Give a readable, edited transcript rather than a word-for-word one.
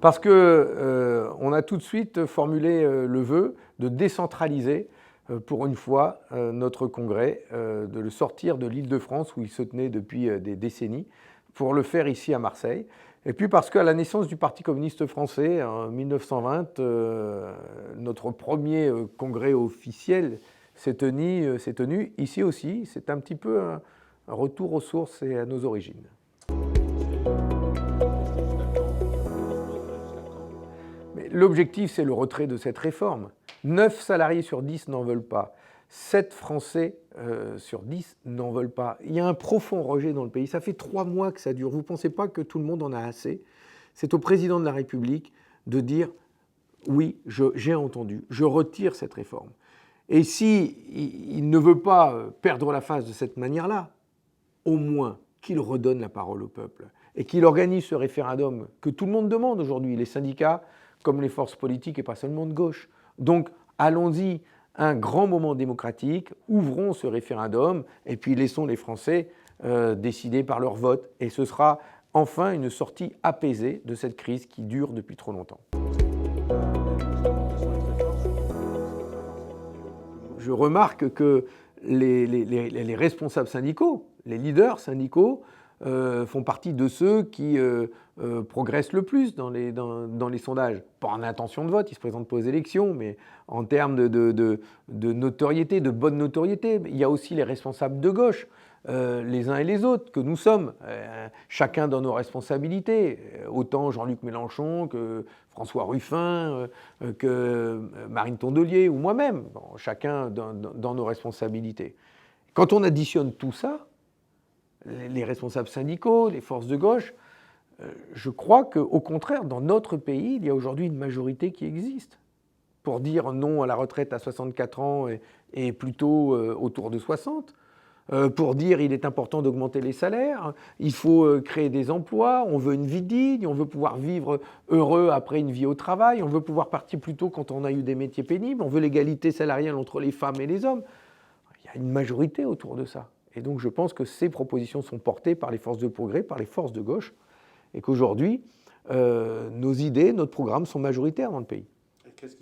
Parce qu'on a tout de suite formulé le vœu de décentraliser pour une fois notre congrès, de le sortir de l'Île-de-France où il se tenait depuis des décennies, pour le faire ici à Marseille. Et puis parce qu'à la naissance du Parti communiste français, en 1920, notre premier congrès officiel s'est tenu ici aussi. C'est un petit peu un retour aux sources et à nos origines. Mais l'objectif, c'est le retrait de cette réforme. 9 salariés sur 10 n'en veulent pas. 7 Français sur 10 n'en veulent pas. Il y a un profond rejet dans le pays. Ça fait 3 mois que ça dure. Vous ne pensez pas que tout le monde en a assez? C'est au président de la République de dire « oui, j'ai entendu, je retire cette réforme ». Et s'il ne veut pas perdre la face de cette manière-là, au moins qu'il redonne la parole au peuple et qu'il organise ce référendum que tout le monde demande aujourd'hui, les syndicats comme les forces politiques et pas seulement de gauche. Donc allons-y, un grand moment démocratique, ouvrons ce référendum et puis laissons les Français décider par leur vote. Et ce sera enfin une sortie apaisée de cette crise qui dure depuis trop longtemps. Je remarque que les responsables syndicaux, les leaders syndicaux, font partie de ceux qui progressent le plus dans les sondages. Pas en intention de vote, ils ne se présentent pas aux élections, mais en termes de notoriété, de bonne notoriété. Il y a aussi les responsables de gauche, les uns et les autres, que nous sommes, chacun dans nos responsabilités. Autant Jean-Luc Mélenchon que François Ruffin, que Marine Tondelier ou moi-même, bon, chacun dans nos responsabilités. Quand on additionne tout ça, les responsables syndicaux, les forces de gauche, je crois qu'au contraire, dans notre pays, il y a aujourd'hui une majorité qui existe pour dire non à la retraite à 64 ans et plutôt autour de 60, pour dire il est important d'augmenter les salaires, il faut créer des emplois, on veut une vie digne, on veut pouvoir vivre heureux après une vie au travail, on veut pouvoir partir plus tôt quand on a eu des métiers pénibles, on veut l'égalité salariale entre les femmes et les hommes. Il y a une majorité autour de ça. Et donc je pense que ces propositions sont portées par les forces de progrès, par les forces de gauche, et qu'aujourd'hui, nos idées, notre programme sont majoritaires dans le pays.